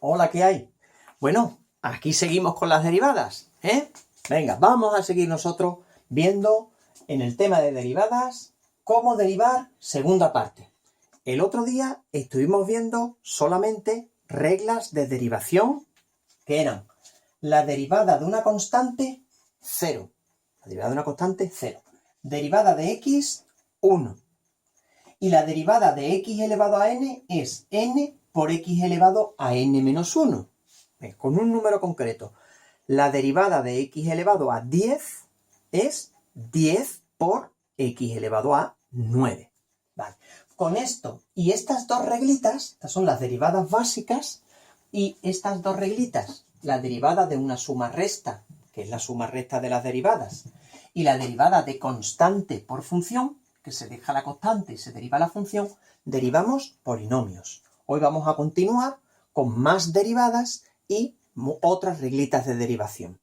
Hola, ¿qué hay? Bueno, aquí seguimos con las derivadas, ¿eh? Venga, vamos a seguir nosotros viendo en el tema de derivadas cómo derivar segunda parte. El otro día estuvimos viendo solamente reglas de derivación que eran la derivada de una constante, 0. La derivada de una constante, 0. Derivada de x, 1. Y la derivada de x elevado a n es n por x elevado a n menos 1. Con un número concreto. La derivada de x elevado a 10 es 10 por x elevado a 9. Vale. Con esto y estas dos reglitas, estas son las derivadas básicas, y estas dos reglitas, la derivada de una suma resta, que es la suma resta de las derivadas, y la derivada de constante por función, que se deja la constante y se deriva la función, derivamos polinomios. Hoy vamos a continuar con más derivadas y otras reglitas de derivación.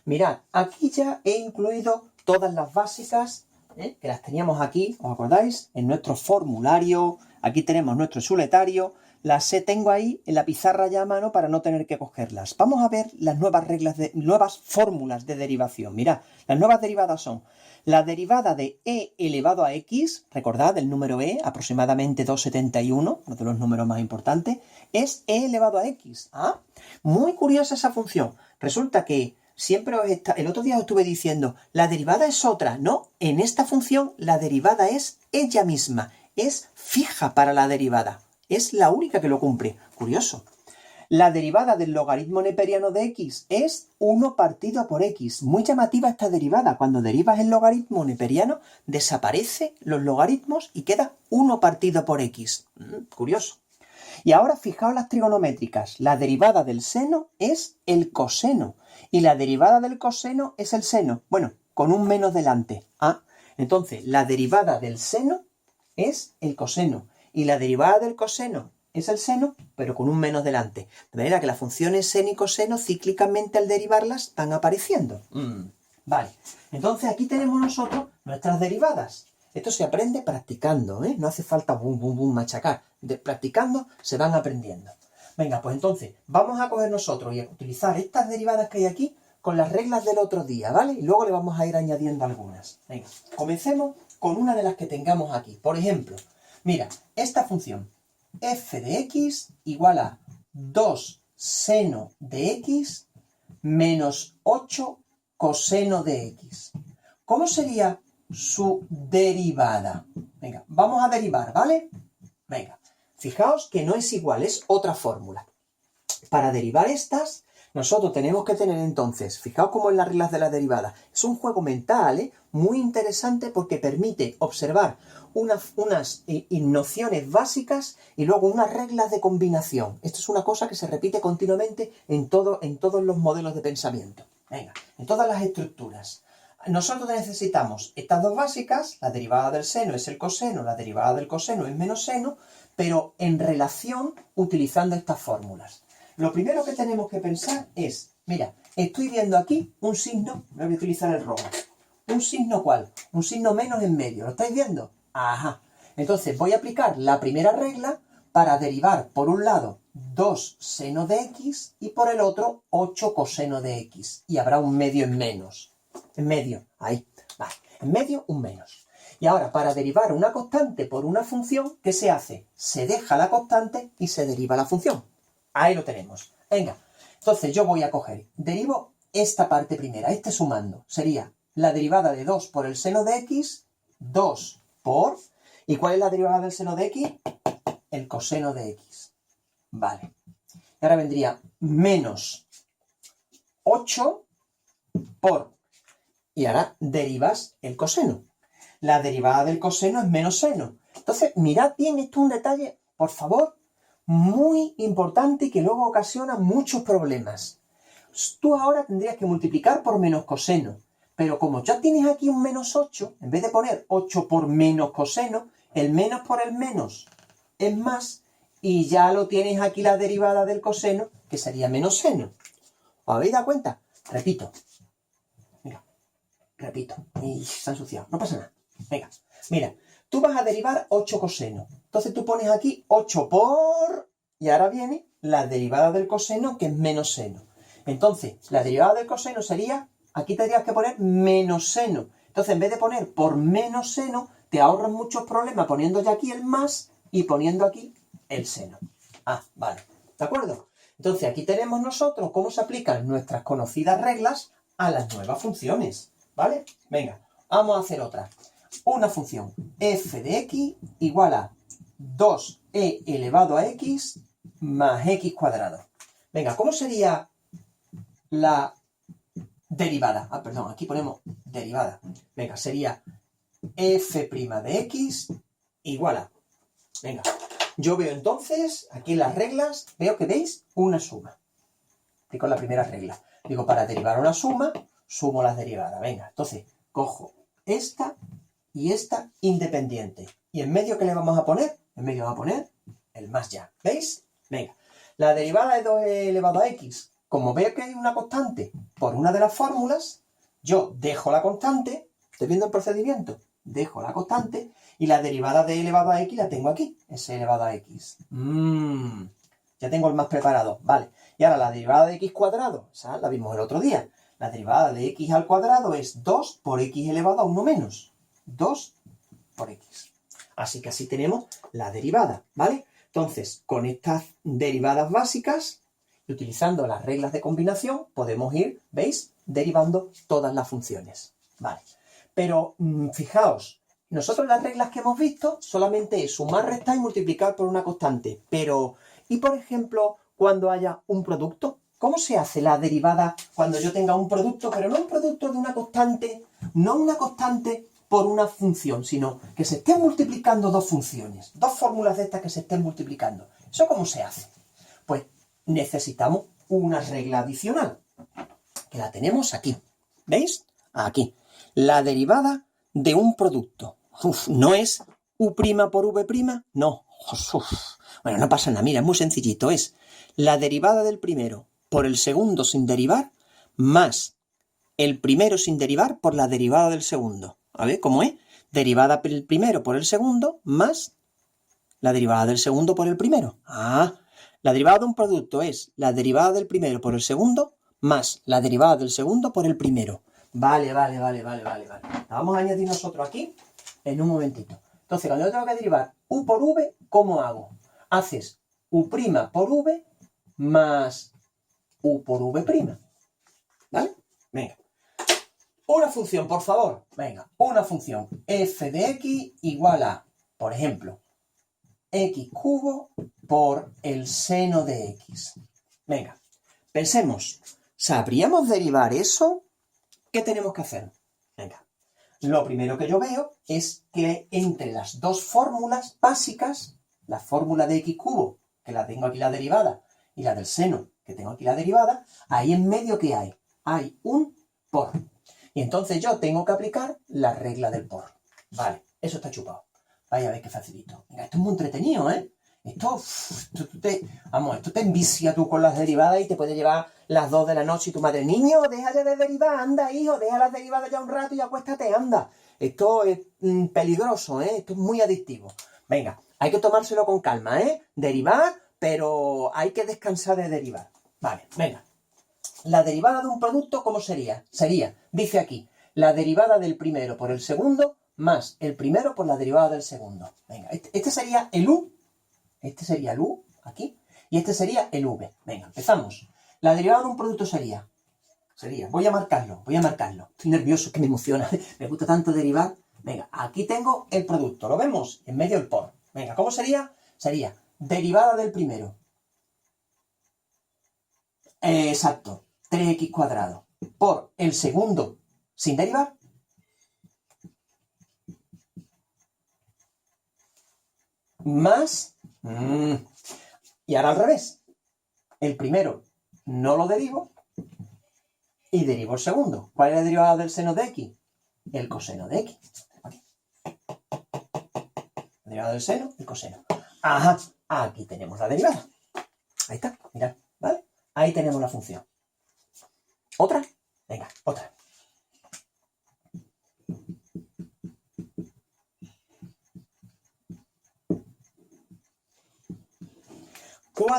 Mirad, aquí ya he incluido todas las básicas, que las teníamos aquí, ¿os acordáis? En nuestro formulario, aquí tenemos nuestro chuletario, las tengo ahí en la pizarra ya a mano para no tener que cogerlas. Vamos a ver las nuevas fórmulas de derivación. Mirad, las nuevas derivadas son la derivada de e elevado a x, recordad el número e, aproximadamente 271, uno de los números más importantes, es e elevado a x. ¿Ah? Muy curiosa esa función. Resulta que el otro día os estuve diciendo, la derivada es otra, ¿no? En esta función la derivada es ella misma, es fija para la derivada, es la única que lo cumple. Curioso. La derivada del logaritmo neperiano de x es 1 partido por x. Muy llamativa esta derivada. Cuando derivas el logaritmo neperiano, desaparecen los logaritmos y queda 1 partido por x. Curioso. Y ahora fijaos las trigonométricas. La derivada del seno es el coseno. Y la derivada del coseno es el seno. Bueno, con un menos delante. ¿Ah? Entonces, la derivada del seno es el coseno. Y la derivada del coseno es el seno, pero con un menos delante. De manera que las funciones seno y coseno cíclicamente al derivarlas van apareciendo. Vale. Entonces aquí tenemos nosotros nuestras derivadas. Esto se aprende practicando, ¿eh? No hace falta machacar. Practicando se van aprendiendo. Venga, pues entonces vamos a coger nosotros y a utilizar estas derivadas que hay aquí con las reglas del otro día, ¿vale? Y luego le vamos a ir añadiendo algunas. Venga, comencemos con una de las que tengamos aquí. Por ejemplo, mira, esta función f de x igual a 2 seno de x menos 8 coseno de x. ¿Cómo sería su derivada? Venga, vamos a derivar, ¿vale? Venga, fijaos que no es igual, es otra fórmula. Para derivar estas, nosotros tenemos que tener entonces, fijaos cómo en las reglas de la derivada, es un juego mental, ¿eh? Muy interesante porque permite observar unas nociones básicas y luego unas reglas de combinación. Esto es una cosa que se repite continuamente en todos los modelos de pensamiento. Venga, en todas las estructuras. Nosotros necesitamos estas dos básicas, la derivada del seno es el coseno, la derivada del coseno es menos seno, pero en relación utilizando estas fórmulas. Lo primero que tenemos que pensar es, mira, estoy viendo aquí un signo, voy a utilizar el rojo. ¿Un signo cuál? Un signo menos en medio, ¿lo estáis viendo? Ajá. Entonces voy a aplicar la primera regla para derivar por un lado 2 seno de x y por el otro 8 coseno de x. Y habrá un medio en menos. En medio, ahí, vale. En medio, un menos. Y ahora, para derivar una constante por una función, ¿qué se hace? Se deja la constante y se deriva la función. Ahí lo tenemos. Venga, entonces yo voy a coger, derivo esta parte primera, este sumando. Sería la derivada de 2 por el seno de x, 2 por... ¿Y cuál es la derivada del seno de x? El coseno de x. Vale. Y ahora vendría menos 8 por... Y ahora derivas el coseno. La derivada del coseno es menos seno. Entonces, mirad bien, esto es un detalle, por favor, muy importante y que luego ocasiona muchos problemas. Tú ahora tendrías que multiplicar por menos coseno. Pero como ya tienes aquí un menos 8, en vez de poner 8 por menos coseno, el menos por el menos es más, y ya lo tienes aquí la derivada del coseno, que sería menos seno. ¿Os habéis dado cuenta? Repito. Repito, y se ha ensuciado, no pasa nada. Venga, mira, tú vas a derivar 8 coseno. Entonces tú pones aquí 8 por Y ahora viene la derivada del coseno, que es menos seno. Entonces, la derivada del coseno sería, aquí tendrías que poner menos seno. Entonces, en vez de poner por menos seno, te ahorras muchos problemas poniendo ya aquí el más y poniendo aquí el seno. Ah, vale. ¿De acuerdo? Entonces, aquí tenemos nosotros cómo se aplican nuestras conocidas reglas a las nuevas funciones. ¿Vale? Venga, vamos a hacer otra. Una función f de x igual a 2e elevado a x más x cuadrado. Venga, ¿cómo sería la derivada? Ah, perdón, aquí ponemos derivada. Venga, sería f' de x igual a... Venga, yo veo entonces, aquí en las reglas, veo que veis una suma. Aplico la primera regla. Digo, para derivar una suma, sumo las derivadas. Venga, entonces, cojo esta y esta independiente. ¿Y en medio qué le vamos a poner? En medio vamos a poner el más ya. ¿Veis? Venga, la derivada de 2e elevado a x. Como veo que hay una constante por una de las fórmulas, yo dejo la constante, ¿estoy viendo el procedimiento? Dejo la constante y la derivada de e elevado a x la tengo aquí, es e elevado a x. Ya tengo el más preparado, vale. Y ahora la derivada de x cuadrado, esa la vimos el otro día. La derivada de x al cuadrado es 2 por x elevado a 1 menos. 2 por x. Así que así tenemos la derivada, ¿vale? Entonces, con estas derivadas básicas, y utilizando las reglas de combinación, podemos ir, ¿veis?, derivando todas las funciones, ¿vale? Pero, fijaos, nosotros las reglas que hemos visto solamente es sumar, restar y multiplicar por una constante. Pero, ¿y por ejemplo, cuando haya un producto? ¿Cómo se hace la derivada cuando yo tenga un producto, pero no un producto de una constante, no una constante por una función, sino que se estén multiplicando dos funciones, dos fórmulas de estas que se estén multiplicando? ¿Eso cómo se hace? Pues necesitamos una regla adicional, que la tenemos aquí. ¿Veis? Aquí. La derivada de un producto. ¿No es u' por v'? No. Bueno, no pasa nada. Mira, es muy sencillito. Es la derivada del primero por el segundo sin derivar más el primero sin derivar por la derivada del segundo. A ver, ¿cómo es? Derivada del primero por el segundo más la derivada del segundo por el primero. La derivada de un producto es la derivada del primero por el segundo más la derivada del segundo por el primero. Vale. La vamos a añadir nosotros aquí en un momentito. Entonces, cuando yo tengo que derivar u por v, ¿cómo hago? Haces u' por v más u por v'. ¿Vale? Venga. Una función, por favor. Venga, una función f de x igual a, por ejemplo, x cubo por el seno de x. Venga, pensemos, ¿sabríamos derivar eso? ¿Qué tenemos que hacer? Venga, lo primero que yo veo es que entre las dos fórmulas básicas, la fórmula de x cubo, que la tengo aquí la derivada, y la del seno, que tengo aquí la derivada, ahí en medio ¿qué hay? Hay un por. Y entonces yo tengo que aplicar la regla del por. Vale, eso está chupado. Vaya a ver qué facilito. Venga, esto es muy entretenido, ¿eh? Esto te envicia tú con las derivadas y te puede llevar las 2 de la noche y tu madre, niño, déjale de derivar, anda, hijo, deja las derivadas ya un rato y acuéstate, anda. Esto es peligroso, ¿eh? Esto es muy adictivo. Venga, hay que tomárselo con calma, ¿eh? Derivar, pero hay que descansar de derivar. Vale, venga. La derivada de un producto, ¿cómo sería? Sería, dice aquí, la derivada del primero por el segundo más el primero por la derivada del segundo. Venga, este sería el u, aquí, y este sería el v. Venga, empezamos. La derivada de un producto sería, voy a marcarlo. Estoy nervioso, que me emociona, me gusta tanto derivar. Venga, aquí tengo el producto, ¿lo vemos? En medio el por. Venga, ¿cómo sería? Sería derivada del primero. Exacto. 3x cuadrado por el segundo sin derivar más y ahora al revés, el primero no lo derivo y derivo el segundo. ¿Cuál es la derivada del seno de x? El coseno de x. Aquí. La derivada del seno, el coseno. Ajá, aquí tenemos la derivada. Ahí está, mirad, ¿vale? Ahí tenemos la función. ¿Otra? Venga, otra.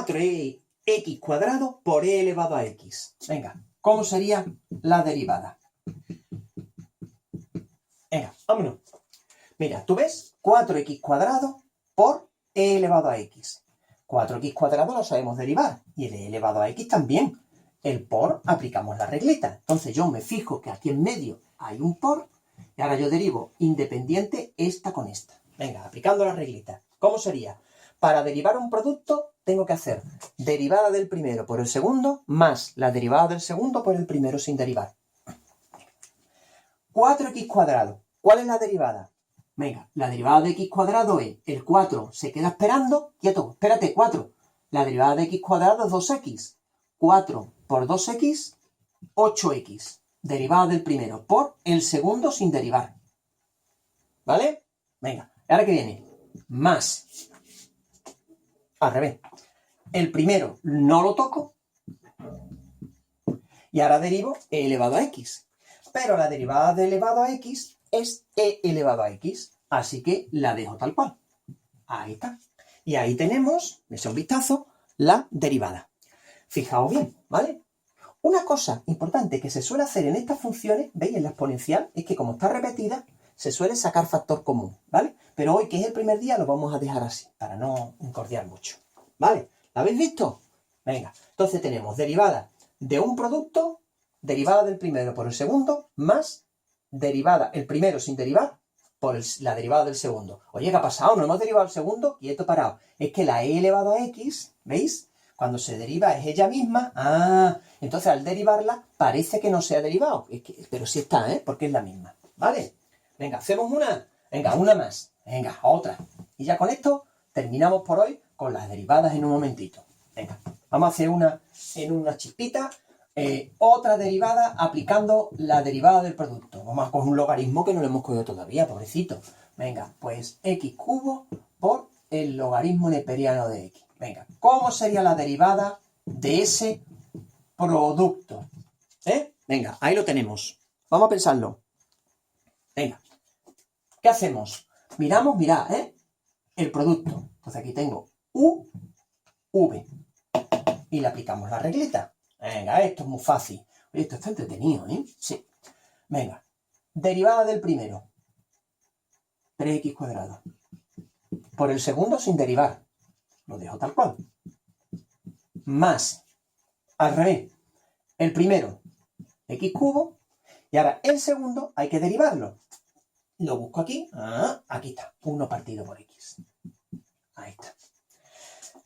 4x cuadrado por e elevado a x. Venga, ¿cómo sería la derivada? Venga, vámonos. Mira, ¿tú ves? 4x cuadrado por e elevado a x. 4x cuadrado lo sabemos derivar y el e elevado a x también. El por aplicamos la reglita. Entonces yo me fijo que aquí en medio hay un por y ahora yo derivo independiente esta con esta. Venga, aplicando la reglita. ¿Cómo sería? Para derivar un producto tengo que hacer derivada del primero por el segundo más la derivada del segundo por el primero sin derivar. 4x cuadrado. ¿Cuál es la derivada? Venga, la derivada de x cuadrado es el 4 se queda esperando, quieto, espérate, 4. La derivada de x cuadrado es 2x. 4 por 2x, 8x. Derivada del primero por el segundo sin derivar. ¿Vale? Venga, ¿ahora qué viene? Más. Al revés. El primero no lo toco. Y ahora derivo e elevado a x. Pero la derivada de elevado a x es e elevado a x. Así que la dejo tal cual. Ahí está. Y ahí tenemos, echa un vistazo, la derivada. Fijaos bien, ¿vale? Una cosa importante que se suele hacer en estas funciones, ¿veis? En la exponencial, es que como está repetida, se suele sacar factor común, ¿vale? Pero hoy, que es el primer día, lo vamos a dejar así, para no incordiar mucho, ¿vale? ¿La habéis visto? Venga, entonces tenemos derivada de un producto, derivada del primero por el segundo, más derivada, el primero sin derivar, por la derivada del segundo. Oye, ¿qué ha pasado? ¿No hemos derivado el segundo? Quieto, parado. Es que la e elevado a x, ¿veis? Cuando se deriva es ella misma. Ah, entonces al derivarla parece que no se ha derivado. Pero sí está, ¿eh? Porque es la misma. ¿Vale? Venga, hacemos una. Venga, una más. Venga, otra. Y ya con esto terminamos por hoy con las derivadas en un momentito. Venga, vamos a hacer una en una chispita. Otra derivada aplicando la derivada del producto. Vamos a coger un logaritmo que no lo hemos cogido todavía, pobrecito. Venga, pues x cubo por el logaritmo neperiano de x. Venga, ¿cómo sería la derivada de ese producto? Venga, ahí lo tenemos. Vamos a pensarlo. Venga, ¿qué hacemos? Miramos, mirad, el producto. Entonces aquí tengo u, v. Y le aplicamos la regleta. Venga, esto es muy fácil. Oye, esto está entretenido, ¿eh? Sí. Venga, derivada del primero. 3x cuadrado. Por el segundo sin derivar. Lo dejo tal cual. Más, al revés, el primero, x cubo, y ahora el segundo hay que derivarlo. Lo busco aquí, aquí está, 1 partido por x. Ahí está.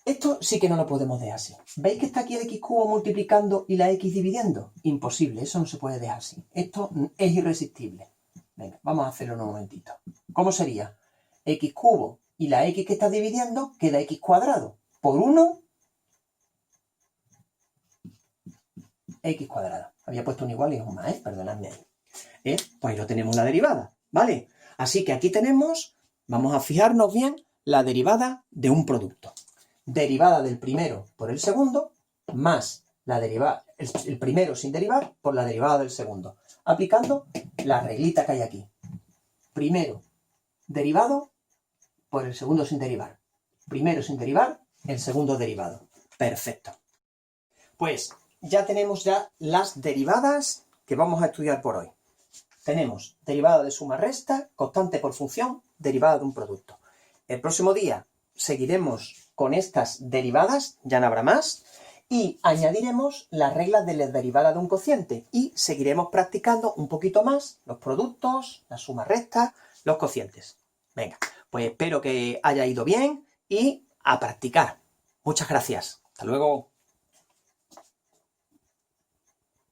Esto sí que no lo podemos dejar así. ¿Veis que está aquí el x cubo multiplicando y la x dividiendo? Imposible, eso no se puede dejar así. Esto es irresistible. Venga, vamos a hacerlo en un momentito. ¿Cómo sería? X cubo y la x que está dividiendo queda x cuadrado por 1 x cuadrado. Había puesto un igual y un más, perdonadme ahí. Pues ahí lo tenemos la derivada, ¿vale? Así que aquí tenemos, vamos a fijarnos bien, la derivada de un producto. Derivada del primero por el segundo, más la derivada, el primero sin derivar por la derivada del segundo. Aplicando la reglita que hay aquí. Primero derivado por el segundo sin derivar. Primero sin derivar, el segundo derivado. Perfecto. Pues ya tenemos las derivadas que vamos a estudiar por hoy. Tenemos derivada de suma-resta, constante por función, derivada de un producto. El próximo día seguiremos con estas derivadas, ya no habrá más, y añadiremos las reglas de la derivada de un cociente y seguiremos practicando un poquito más los productos, la suma-resta, los cocientes. Venga, pues espero que haya ido bien y a practicar. Muchas gracias. Hasta luego.